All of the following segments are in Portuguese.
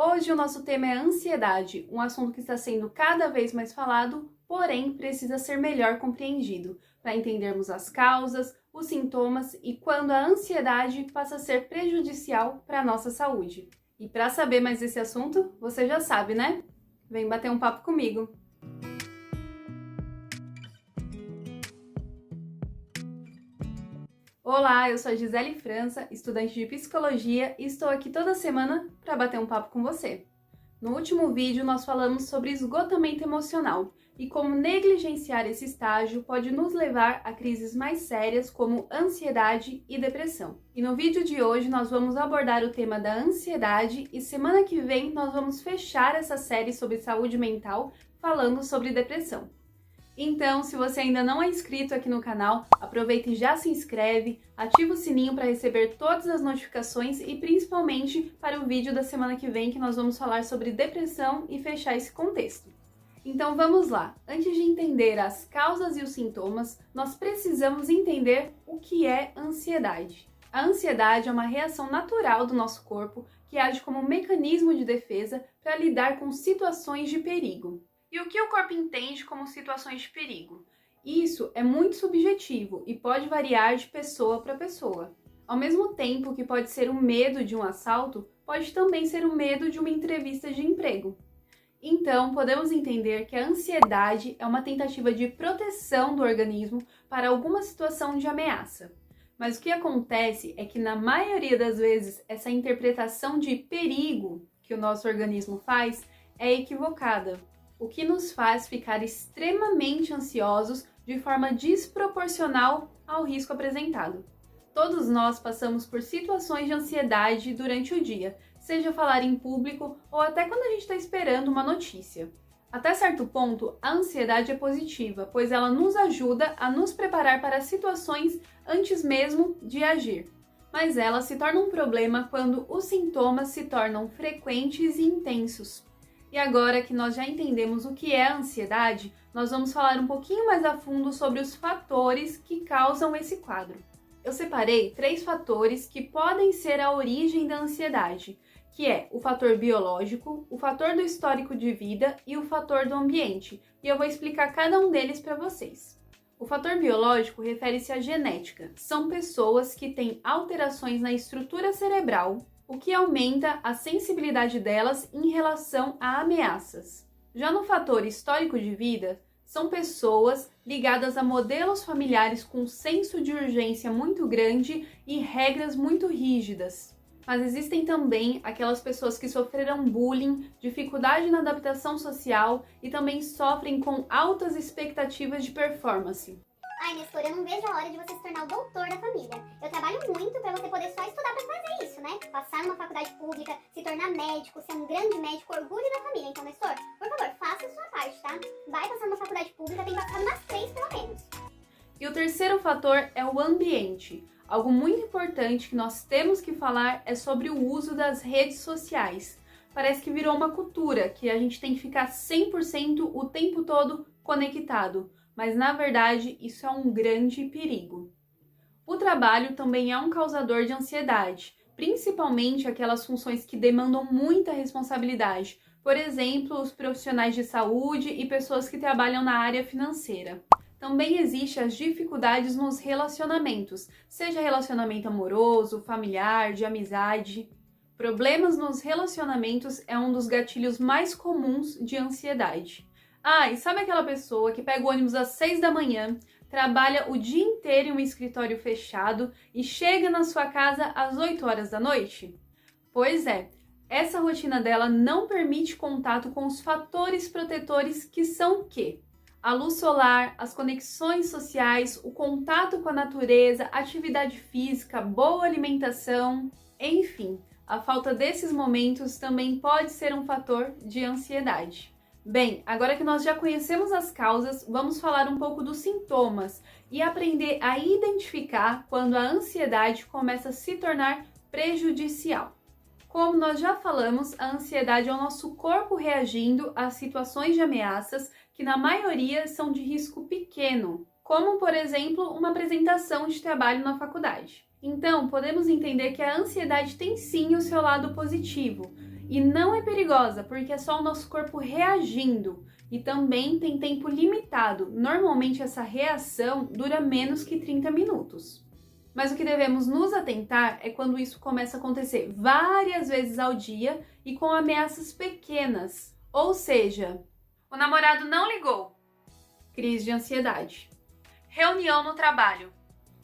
Hoje o nosso tema é ansiedade, um assunto que está sendo cada vez mais falado, porém precisa ser melhor compreendido, para entendermos as causas, os sintomas e quando a ansiedade passa a ser prejudicial para a nossa saúde. E para saber mais desse assunto, você já sabe, né? Vem bater um papo comigo! Olá, eu sou a Gisele França, estudante de Psicologia e estou aqui toda semana para bater um papo com você. No último vídeo nós falamos sobre esgotamento emocional e como negligenciar esse estágio pode nos levar a crises mais sérias como ansiedade e depressão. E no vídeo de hoje nós vamos abordar o tema da ansiedade e semana que vem nós vamos fechar essa série sobre saúde mental falando sobre depressão. Então, se você ainda não é inscrito aqui no canal, aproveita e já se inscreve, ativa o sininho para receber todas as notificações e principalmente para o vídeo da semana que vem que nós vamos falar sobre depressão e fechar esse contexto. Então vamos lá! Antes de entender as causas e os sintomas, nós precisamos entender o que é ansiedade. A ansiedade é uma reação natural do nosso corpo que age como um mecanismo de defesa para lidar com situações de perigo. E o que o corpo entende como situações de perigo? Isso é muito subjetivo e pode variar de pessoa para pessoa. Ao mesmo tempo que pode ser o medo de um assalto, pode também ser o medo de uma entrevista de emprego. Então, podemos entender que a ansiedade é uma tentativa de proteção do organismo para alguma situação de ameaça. Mas o que acontece é que, na maioria das vezes, essa interpretação de perigo que o nosso organismo faz é equivocada, o que nos faz ficar extremamente ansiosos de forma desproporcional ao risco apresentado. Todos nós passamos por situações de ansiedade durante o dia, seja falar em público ou até quando a gente está esperando uma notícia. Até certo ponto, a ansiedade é positiva, pois ela nos ajuda a nos preparar para situações antes mesmo de agir. Mas ela se torna um problema quando os sintomas se tornam frequentes e intensos. E agora que nós já entendemos o que é a ansiedade, nós vamos falar um pouquinho mais a fundo sobre os fatores que causam esse quadro. Eu separei 3 fatores que podem ser a origem da ansiedade, que é o fator biológico, o fator do histórico de vida e o fator do ambiente, e eu vou explicar cada um deles para vocês. O fator biológico refere-se à genética. São pessoas que têm alterações na estrutura cerebral, o que aumenta a sensibilidade delas em relação a ameaças. Já no fator histórico de vida, são pessoas ligadas a modelos familiares com senso de urgência muito grande e regras muito rígidas. Mas existem também aquelas pessoas que sofreram bullying, dificuldade na adaptação social e também sofrem com altas expectativas de performance. Ai, Nestor, eu não vejo a hora de você se tornar o doutor da família. Eu trabalho muito para você poder só estudar para fazer isso, né? Passar numa faculdade pública, se tornar médico, ser um grande médico, orgulho da família. Então, Nestor, por favor, faça a sua parte, tá? Vai passar numa faculdade pública, tem que passar nas 3 pelo menos. E o terceiro fator é o ambiente. Algo muito importante que nós temos que falar é sobre o uso das redes sociais. Parece que virou uma cultura, que a gente tem que ficar 100% o tempo todo conectado. Mas, na verdade, isso é um grande perigo. O trabalho também é um causador de ansiedade, principalmente aquelas funções que demandam muita responsabilidade, por exemplo, os profissionais de saúde e pessoas que trabalham na área financeira. Também existem as dificuldades nos relacionamentos, seja relacionamento amoroso, familiar, de amizade. Problemas nos relacionamentos é um dos gatilhos mais comuns de ansiedade. Ah, e sabe aquela pessoa que pega o ônibus às 6 da manhã, trabalha o dia inteiro em um escritório fechado e chega na sua casa às 8 horas da noite? Pois é, essa rotina dela não permite contato com os fatores protetores que são o quê? A luz solar, as conexões sociais, o contato com a natureza, atividade física, boa alimentação, enfim, a falta desses momentos também pode ser um fator de ansiedade. Bem, agora que nós já conhecemos as causas, vamos falar um pouco dos sintomas e aprender a identificar quando a ansiedade começa a se tornar prejudicial. Como nós já falamos, a ansiedade é o nosso corpo reagindo a situações de ameaças que na maioria são de risco pequeno, como por exemplo uma apresentação de trabalho na faculdade. Então, podemos entender que a ansiedade tem sim o seu lado positivo. E não é perigosa, porque é só o nosso corpo reagindo. E também tem tempo limitado. Normalmente essa reação dura menos que 30 minutos. Mas o que devemos nos atentar é quando isso começa a acontecer várias vezes ao dia e com ameaças pequenas. Ou seja, o namorado não ligou. Crise de ansiedade. Reunião no trabalho.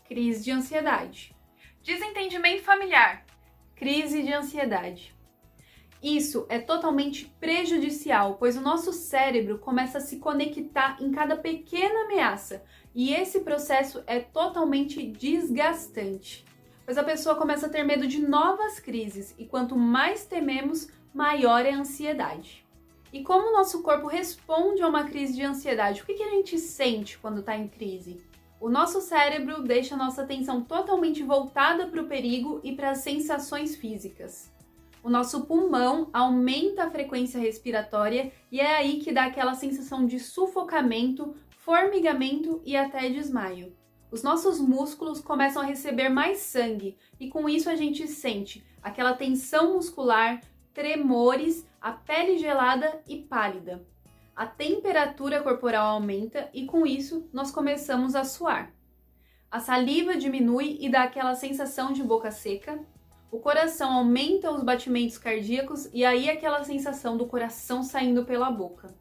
Crise de ansiedade. Desentendimento familiar. Crise de ansiedade. Isso é totalmente prejudicial, pois o nosso cérebro começa a se conectar em cada pequena ameaça e esse processo é totalmente desgastante, pois a pessoa começa a ter medo de novas crises e quanto mais tememos, maior é a ansiedade. E como o nosso corpo responde a uma crise de ansiedade? O que a gente sente quando está em crise? O nosso cérebro deixa a nossa atenção totalmente voltada para o perigo e para as sensações físicas. O nosso pulmão aumenta a frequência respiratória e é aí que dá aquela sensação de sufocamento, formigamento e até desmaio. Os nossos músculos começam a receber mais sangue e com isso a gente sente aquela tensão muscular, tremores, a pele gelada e pálida. A temperatura corporal aumenta e com isso nós começamos a suar. A saliva diminui e dá aquela sensação de boca seca. O coração aumenta os batimentos cardíacos e aí aquela sensação do coração saindo pela boca.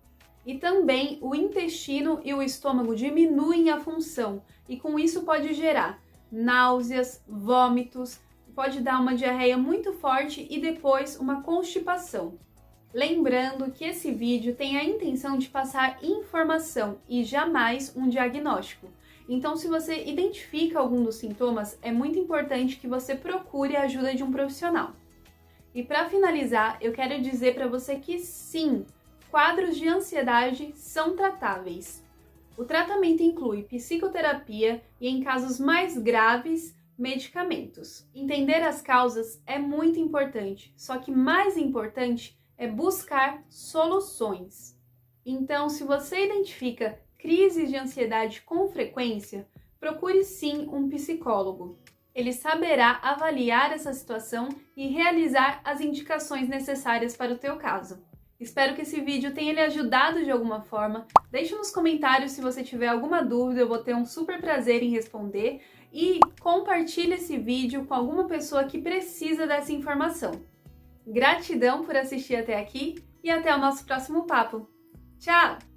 E também o intestino e o estômago diminuem a função e com isso pode gerar náuseas, vômitos, pode dar uma diarreia muito forte e depois uma constipação. Lembrando que esse vídeo tem a intenção de passar informação e jamais um diagnóstico. Então, se você identifica algum dos sintomas, é muito importante que você procure a ajuda de um profissional. E para finalizar, eu quero dizer para você que sim, quadros de ansiedade são tratáveis. O tratamento inclui psicoterapia e, em casos mais graves, medicamentos. Entender as causas é muito importante, só que mais importante é buscar soluções. Então, se você identifica crises de ansiedade com frequência, procure sim um psicólogo. Ele saberá avaliar essa situação e realizar as indicações necessárias para o teu caso. Espero que esse vídeo tenha lhe ajudado de alguma forma. Deixe nos comentários se você tiver alguma dúvida, eu vou ter um super prazer em responder. E compartilhe esse vídeo com alguma pessoa que precisa dessa informação. Gratidão por assistir até aqui e até o nosso próximo papo. Tchau!